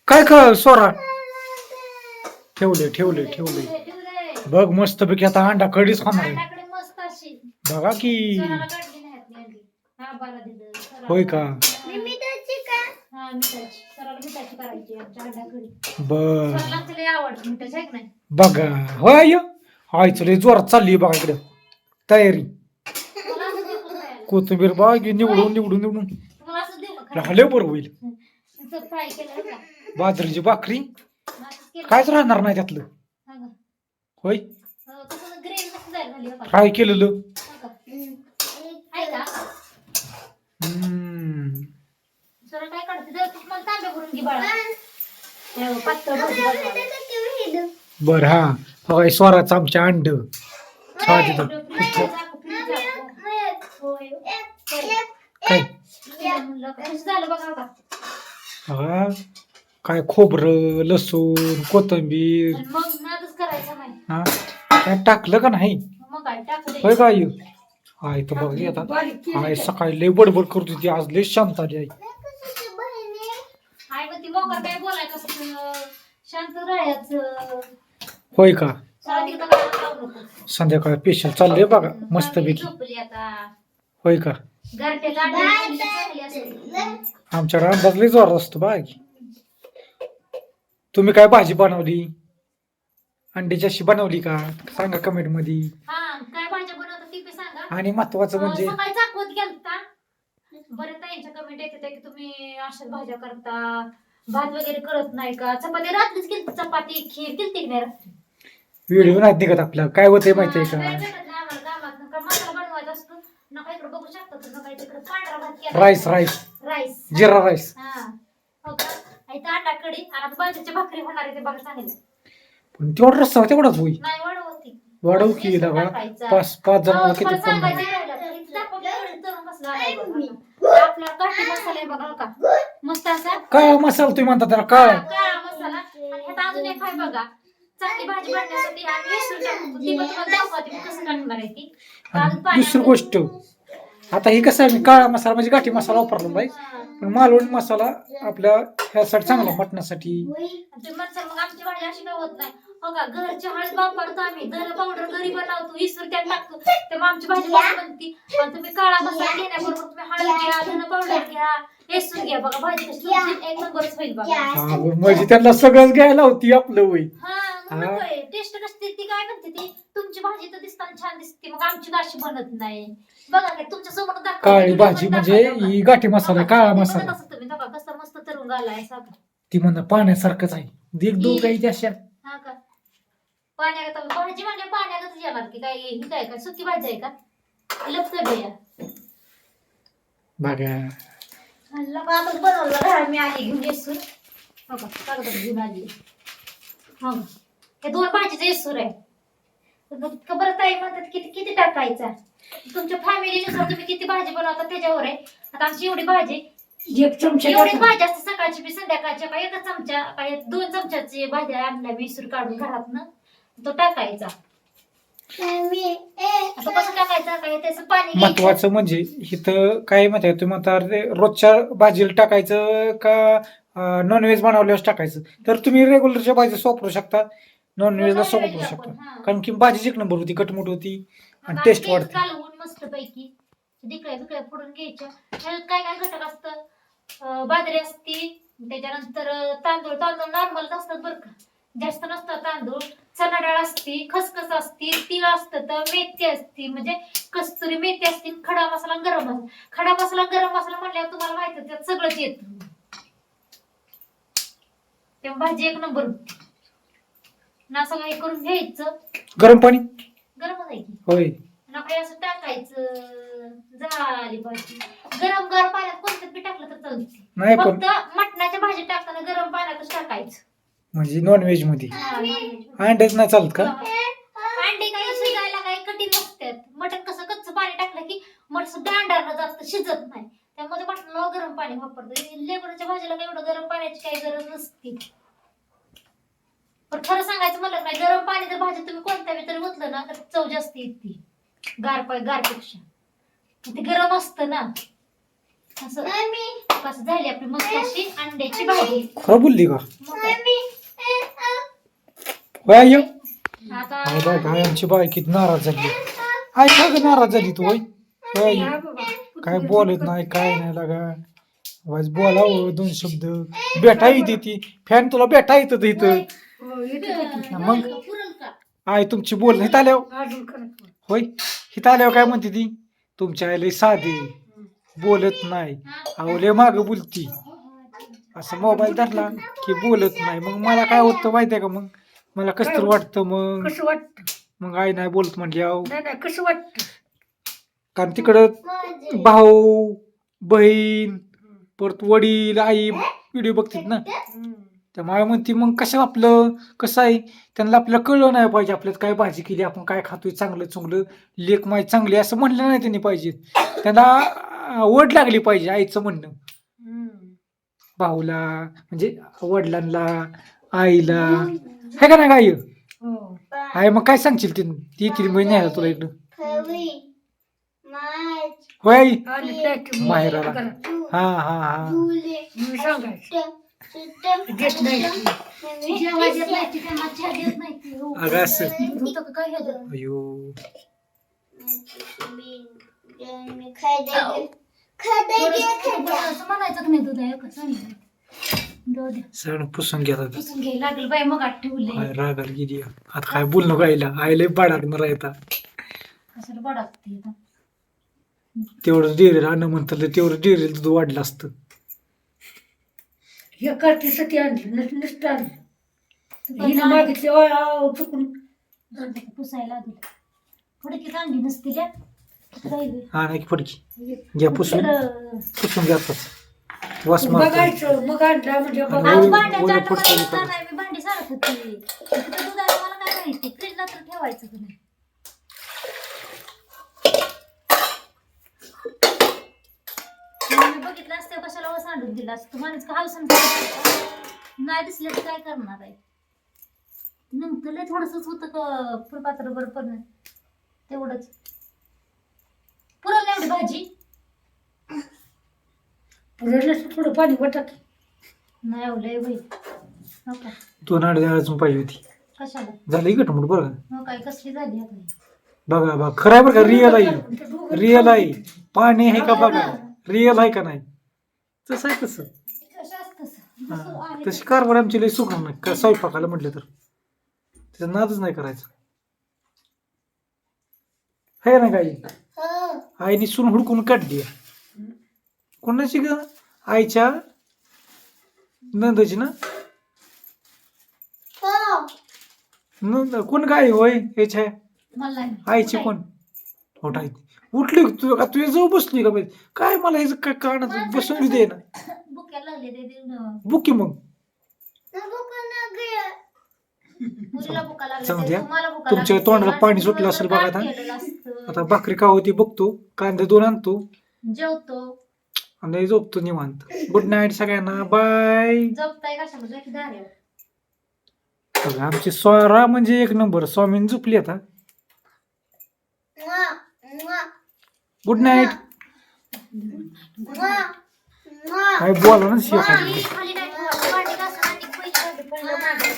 काय का सोरा ठेवले ठेवले ठेवले बघ मस्त पैकी आता अंडा कडीच खाणार आहे. बघा की होय का बर बघा होय आईच लय जोरात चालली बघा इकडे तयारी कोथिंबीर बाग निवडून निवडून निवडून राहिले बरं होईल. बाजरीची भाकरी कायच राहणार नाही त्यातलं होय फ्राय केलेलं बर हा बघा स्वराचं आमच्या अंड काय हा काय खोबरं लसूण कोथिंबीर हा काय टाकलं का नाही होय काय आहे तर बघ आता आहे सकाळी लय बडबड करत होती आज लय शांत आली आई होय का संध्याकाळ पेशल चाललंय बघा मस्त पैकी होय का आमच्या अंदाज लय जोरात असतो बाय. तुम्ही काय भाजी बनवली अंड्याची अशी बनवली का सांगा कमेंट मध्ये. आणि महत्वाचं म्हणजे बरेच ताईंच्या कमेंट येते की तुम्ही अशाच भाज्या करता भात वगैरे करत नाही का. चपाती रात्रीच केली चपाती खीर केली नाही रात्री व्हिडिओ नाही निघत आपला काय होते माहितीये का बघू शकता राईस राईस राईस जिरा राईस अंडा कढी आणि बाजरीची भाकरी होणार आहे ते बघा चांगले पण तेवढा रस्सा तेवढाच होईल नाही वाढवती वाढवू की बघा पाच जणांना किती आपला काठी मसाला बघा का मस्त असा काळा मसाला तुम्ही म्हणता त्याला काळा मसाला आणि ह्यात अजून एक आहे बघा चांगली भाजी बनवण्यासाठी आम्ही विसरून टाकतो ती पण तुम्हाला दाखवते मी कसं टाकणार आहे ती. दुसरी गोष्ट आता ही कसं आहे काळा मसाला म्हणजे गाठी मसाला वापरला पाहिजे पण मालवणी मसाला आपल्या ह्यासाठी चांगला मटणासाठी. मग आमची भाजी अशी काय होत नाही हो का घरची हळद वापरतो आम्ही धन पावडर घरी बनवतो विसरून त्यात टाकतो तेव्हा आमची भाजी मस्त बनती. तुम्ही काळा मसाला घेण्याबरोबर तुम्ही हळद घ्या धन पावडर घ्या हेसून घ्या बघा भाजी कशी एक नंबरच होईल बघा. म्हणजे त्यांना सगळंच घ्यायला होती आपलं होई टेस्ट कसते ती काय म्हणते ती तुमची भाजी तर दिसताना छान दिसते मग आमची अशी बनत नाही बघा काय तुमच्या समोर काळी भाजी म्हणजे ही गाठी मसाला काळा मसाला तुम्ही बघा कसं मस्त तरून घालाय साखर ती म्हणणं पाण्यासारखंच आहे देख दो काही अशा हा का पाण्यागत भाजी म्हणजे पाण्यागतच येणार की काय ही काय का सुकी भाजी आहे का लपत भैया बघा बनवलं मी आली घेऊन येसूर हो का कागद घेऊन आली हो हे दोन भाजीचे येसूर आहे बरं ताई म्हणतात किती किती टाकायचा तुमच्या फॅमिलीनुसार तुम्ही किती भाजी बनवता त्याच्यावर आहे. आता आमची एवढी भाजी एवढी भाजी असते सकाळची बी संध्याकाळच्या का एका चमचा काय 2 चमच्याची भाजी आणल्या मी इसर काढून घरातनं तो टाकायचा. आता कसं टाकायचं काय त्याचं पाणी महत्वाचं म्हणजे इथं काय माहिती तुम्ही म्हणता रोजच्या भाजीला टाकायचं का नॉनव्हेज बनवल्यावर टाकायचं तर तुम्ही रेग्युलरच्या भाजी वापरू शकता नॉनव्हेजला वापरू शकता कारण की भाजी एक नंबर होती कटमुट होती आणि टेस्ट वाढते. कालवून मस्त पैकी दिकळ्या बिकळ्या फोडून घ्यायच्या ह्यात काय काय घटक असतं बाजरी असती त्याच्यानंतर तांदूळ तांदूळ नॉर्मल असतात बरं का जास्त नसतात तांदूळ चणा डाळ असती खसखस असती तीळ असतं मेथी असती म्हणजे कस्तुरी मेथी असती खडा मसाला गरम मसाला खडा मसाला गरम मसाला म्हणल्यावर तुम्हाला माहिती त्यात सगळंच येतं तेव्हा भाजी एक नंबर होती ना सगळं हे करून घ्यायचं गरम पाणी गरमच आहे की होय नका असं टाकायचं झाली भाजी गरम पाण्यात कोणतं बी टाकलं तर चालते नाही फक्त मटणाच्या भाजी टाकताना गरम पाण्यातच टाकायचं म्हणजे नॉनव्हेज मध्ये अंड्याच नाही चालत का अंडे काही शिजायला काही कठीण नसतात मटण कसं कच्चं पाणी टाकलं की मटण डांडारनं जास्त शिजत नाही त्यामध्ये मटणाला गरम पाणी वापरतं लेबरच्या भाजीला काही एवढं गरम पाण्याची काही गरज नसते. पण खरं सांगायचं म्हणलं नाही गरम पाणी जर भाजी तुम्ही कोणत्या तरी ओतलं ना तर चव जास्त येते गारपेक्षा ते गरम असतं ना असं कसं झाली आपली मस्त अशी अंड्याची भाजी. खरं बोलली का मग काय? होय आई आता काय आमची बाई किती नाराज झाली आई का ग नाराज झाली तू होय होय आई काय बोलत नाही काय नाही लागा वाज बोलावं 2 शब्द भेटा येते ती फॅन तुला भेटा येतं इथं मग पुरण का? आई तुमची बोल हित आल्यावर होय हित आल्यावर काय म्हणते ती तुमच्या आईला साधी बोलत नाही आवले माग बोलती असं मोबाईल धरला की बोलत नाही मग मला काय होतं माहितीये का मग मला कसं तर वाटतं मग कसं वाटतं मग आई नाही बोलत म्हटली अहो नाही कसं वाटतं कारण तिकडं भाऊ बहीण परत वडील आई व्हिडिओ बघतात ना त्यामुळे म्हणते मग कसं आपलं कसं आहे त्यांना आपल्याला कळलं नाही पाहिजे आपल्यात काय भाजी केली आपण काय खातोय चांगलं चुंगलं लेख माय चांगली असं म्हणलं नाही त्यांनी पाहिजे त्यांना ओढ लागली पाहिजे आईचं म्हणणं भाऊला म्हणजे वडिलांना आईला हे का नाही काय हो आई मग काय सांगशील ती ती महिने आहे तुला इकडं होय आई आणि त्याची माहेराला करा. हा हा हा मी सांगायचं देत नाही जेवायला देत नाही ती, त्यांना चहा देत नाही ती. हो. अगं असं होतं का काय ह्याच्यात? अयो असं म्हणायचं की नाही तुला एकच सांगितलं. जाऊ दे. सण पुसून घेतात पुसून घ्यायला लागलं बाई मग आठ ठेवले काय रागाला गेली आता काय बोलणं गायला आईला बाडात मरा येतात कशाला बडाकते आता. तेवढं डेअरी आणणं म्हणतं तेवढं डेअरी दूध वाढलं असतं हे करतीसाठी आणलं नुसतं आणलं हिनं मागितले चुकून पुसायला लागेल फडकी चांगली नसते त्या हा नाही की फडकी घ्या पुसून पुसून घ्या आताच वास मारतो बघायचं मग आणलं म्हणजे आणि बघायचं. ओलं- भांड्याच्या ओलं आतमध्ये फडकं दुधाला घेतात. आहे, मी भांडी सारत होती तिथं दूध आहे मला काय माहिती फ्रीजला तर ठेवायचं की नाही. मी बघितलं असतं कशाला सांडून दिला असतं माणूस का हावसन नाही दिसलं तर काय करणार आहे नंतर लय थोडंसंच होतं का फुलपात्र बरं पण तेवढंच पुरण एवढी भाजी पुरण थोडं पाणी वाटत नाही एवढं बाई हो का 2-2.5 अजून पाहिजे होती कशाला झालं की मोठ बरं का हो काय कसली झाली आता ही? बघा बघा खरं आहे बरं का रिअल आहे रिअल आहे पाणी आहे का बघा रिअल आहे का नाही तसं आहे तसं कसं असतं तसं. हा. जसं आहे तशी कारभार आमची लई सुखार नाही का स्वयंपाकाला म्हटलं तर त्याचा नादच नाही करायचा है ना काही आईने सून हुडकून काढली कोणाची ग आईच्या नंदाची ना नंद कोण काय होय याच्या मला नाही. आईची काय? कोण मोठा आहे उठली तू का तुझ्या जवळ बसली का बाई? काय मला ह्याचं काय कारण बसून दे ना बुक्याला लागले ते देऊन बुकी मग मुलीला बुका लागले जाऊ ते, द्या. तुम्हाला बुका तुमच्या लागले. तोंडाला माझं पाणी सुटलं दिवसभर असेल बघा काम आता. केलेलं असतं. आता भाकरी का होती बघतो कांदे 2 आणतो जेवतो आणि झोपतो निवांत गुड नाईट सगळ्यांना बाय झोपताय कशाला जा की दाऱ्यावर. आमची स्वरा म्हणजे 1 नंबर स्वामीन झोपली आता गुड नाईट काय बोला ना शिवाय खाली नाही ठेवायचं. भांडी घासून आणि पैसे पडलं मागे.